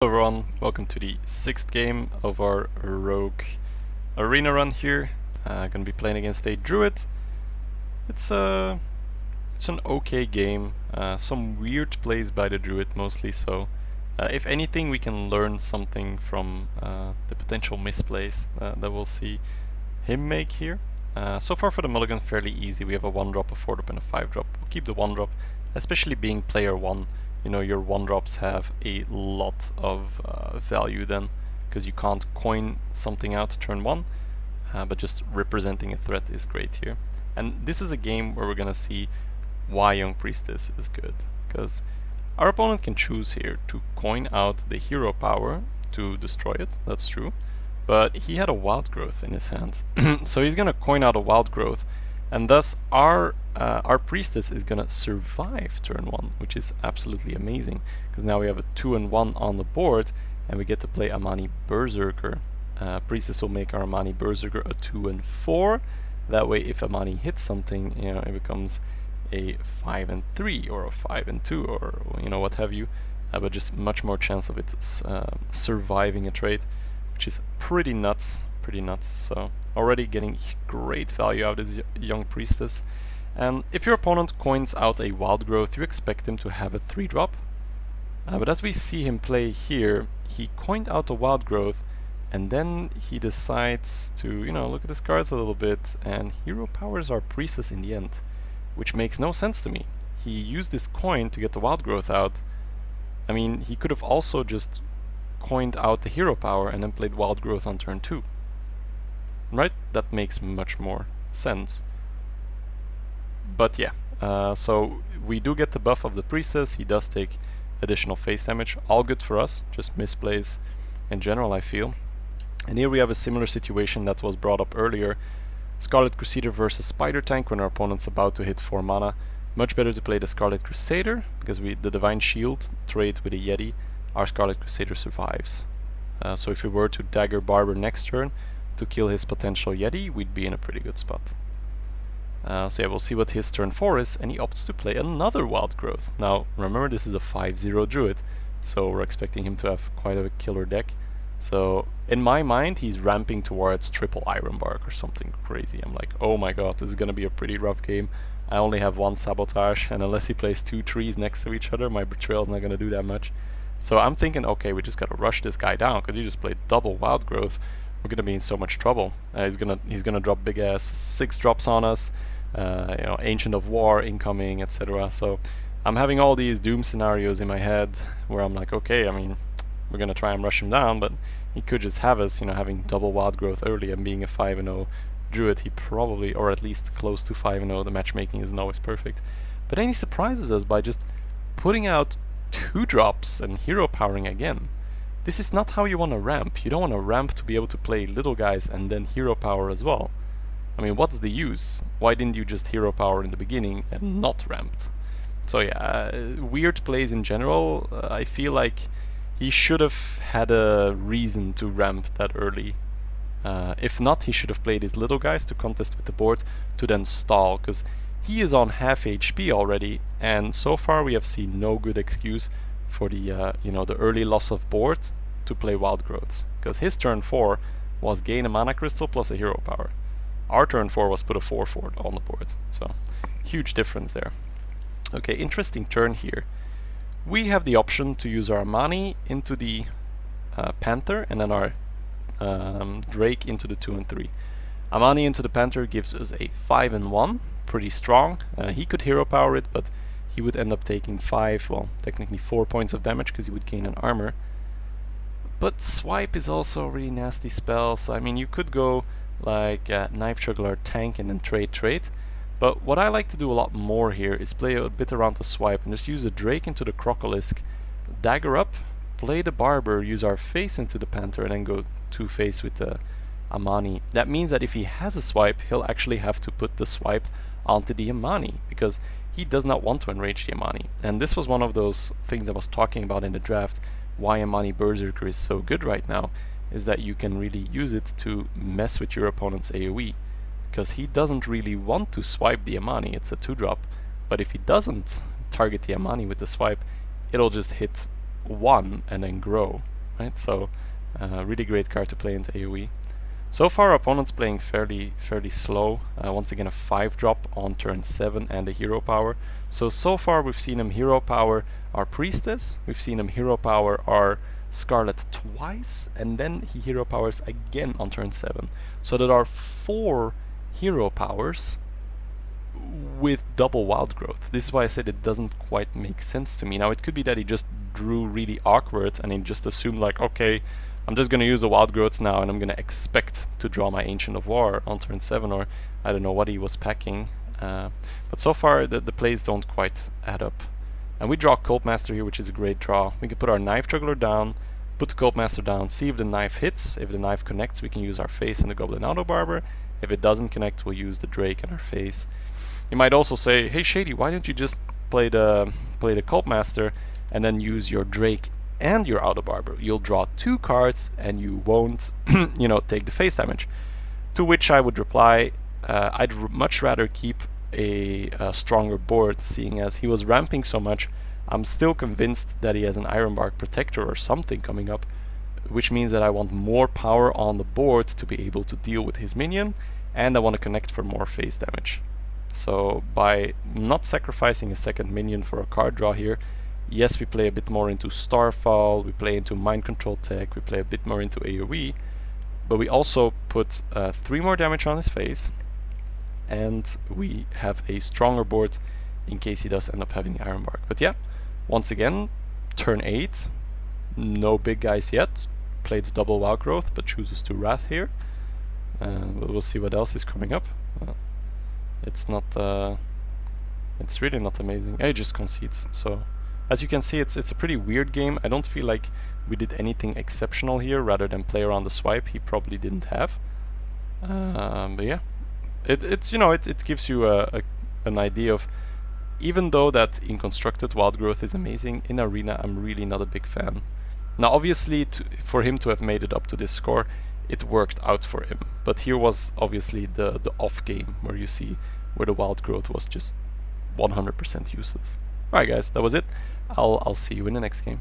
Hello everyone, welcome to the 6th game of our Rogue arena run here. Gonna be playing against a Druid. It's an okay game, some weird plays by the Druid mostly, so if anything we can learn something from the potential misplays that we'll see him make here. So far for the mulligan fairly easy, we have a 1-drop, a 4-drop and a 5-drop. We'll keep the 1-drop, especially being player 1. You know, your 1-drops have a lot of value then, because you can't coin something out turn 1, but just representing a threat is great here. And this is a game where we're gonna see why Young Priestess is good, because our opponent can choose here to coin out the hero power to destroy it, that's true, but he had a wild growth in his hands, so he's gonna coin out a wild growth, and thus our priestess is gonna survive turn 1, which is absolutely amazing, because now we have a 2 and 1 on the board, and we get to play Amani Berserker. Priestess will make our Amani Berserker a 2 and 4. That way, if Amani hits something, you know, it becomes a 5 and 3 or a 5 and 2 or you know what have you, but just much more chance of it surviving a trade, which is pretty nuts. So already getting great value out of this Young Priestess. And if your opponent coins out a wild growth, you expect him to have a 3-drop. But as we see him play here, he coined out a wild growth, and then he decides to, you know, look at his cards a little bit, and hero powers our priestess in the end, which makes no sense to me. He used this coin to get the wild growth out. I mean, he could have also just coined out the hero power and then played wild growth on turn 2. Right? That makes much more sense. But yeah, so we do get the buff of the priestess. He does take additional face damage, all good for us, just misplays in general, I feel. And here we have a similar situation that was brought up earlier. Scarlet Crusader versus Spider Tank when our opponent's about to hit 4 mana. Much better to play the Scarlet Crusader, because the Divine Shield trade with a Yeti, our Scarlet Crusader survives. So if we were to Dagger Barber next turn to kill his potential Yeti, we'd be in a pretty good spot. So yeah, we'll see what his turn 4 is, and he opts to play another Wild Growth. Now, remember, this is a 5-0 Druid, so we're expecting him to have quite a killer deck. So, in my mind, he's ramping towards triple Ironbark or something crazy. I'm like, oh my god, this is gonna be a pretty rough game. I only have 1 Sabotage, and unless he plays 2 trees next to each other, my Betrayal's not gonna do that much. So I'm thinking, okay, we just gotta rush this guy down, because he just played double Wild Growth. We're gonna be in so much trouble. He's gonna drop big ass 6 drops on us. You know, Ancient of War incoming, etc. So I'm having all these doom scenarios in my head where I'm like, okay, I mean, we're gonna try and rush him down, but he could just have us, you know, having double wild growth early, and being a 5-0 Druid, he probably, or at least close to 5-0, the matchmaking isn't always perfect. But then he surprises us by just putting out 2 drops and hero powering again. This is not how you want to ramp. You don't want to ramp to be able to play little guys and then hero power as well. I mean, what's the use? Why didn't you just hero power in the beginning and not ramped? So yeah, weird plays in general. I feel like he should have had a reason to ramp that early. If not, he should have played his little guys to contest with the board to then stall, because he is on half HP already, and so far we have seen no good excuse for the you know, the early loss of board to play wild growths, because his turn 4 was gain a mana crystal plus a hero power. Our turn 4 was put a 4/4 on the board, so huge difference there. Okay, interesting turn here. We have the option to use our Amani into the Panther, and then our Drake into the 2 and 3. Amani into the Panther gives us a 5 and 1, pretty strong. He could hero power it, but he would end up taking 5, well, technically 4 points of damage, because he would gain an armor. But Swipe is also a really nasty spell, so I mean, you could go like Knife Juggler tank and then trade. But what I like to do a lot more here is play a bit around the Swipe and just use the Drake into the Crocolisk, dagger up, play the Barber, use our face into the Panther, and then go 2-face with the Amani. That means that if he has a Swipe, he'll actually have to put the Swipe onto the Amani, because he does not want to enrage the Amani. And this was one of those things I was talking about in the draft, why Amani Berserker is so good right now, is that you can really use it to mess with your opponent's AoE, because he doesn't really want to swipe the Amani. It's a 2-drop, but if he doesn't target the Amani with the swipe, it'll just hit 1 and then grow, right? So really great card to play into AoE. So far, our opponent's playing fairly slow. Once again, a 5-drop on turn 7 and a hero power. So far we've seen him hero power our Priestess, we've seen him hero power our Scarlet twice, and then he hero powers again on turn 7. So there are 4 hero powers with double wild growth. This is why I said it doesn't quite make sense to me. Now it could be that he just drew really awkward and he just assumed like, okay, I'm just going to use the wild growths now and I'm going to expect to draw my Ancient of War on turn 7, or I don't know what he was packing. But so far the plays don't quite add up. And we draw Cult Master here, which is a great draw. We can put our Knife Juggler down, put the Cult Master down, see if the knife hits. If the knife connects, we can use our face and the Goblin Auto Barber. If it doesn't connect, we'll use the Drake and our face. You might also say, hey Shady, why don't you just play the Cult Master and then use your Drake and your Auto Barber? You'll draw 2 cards and you won't, you know, take the face damage. To which I would reply, I'd much rather keep a stronger board, seeing as he was ramping so much. I'm still convinced that he has an Ironbark Protector or something coming up, which means that I want more power on the board to be able to deal with his minion, and I want to connect for more face damage. So by not sacrificing a second minion for a card draw here, yes, we play a bit more into Starfall, we play into Mind Control Tech, we play a bit more into AoE, but we also put 3 more damage on his face, and we have a stronger board in case he does end up having the Ironbark. But yeah, once again, turn 8, no big guys yet, played double wild growth, but chooses to Wrath here. We'll see what else is coming up. It's really not amazing. He just concedes. So as you can see, it's a pretty weird game. I don't feel like we did anything exceptional here, rather than play around the swipe he probably didn't have. But yeah, it's you know, it gives you an idea of, even though that in Constructed wild growth is amazing, in Arena I'm really not a big fan. Now obviously for him to have made it up to this score, it worked out for him. But here was obviously the off game where you see where the wild growth was just 100% useless. Alright guys, that was it. I'll see you in the next game.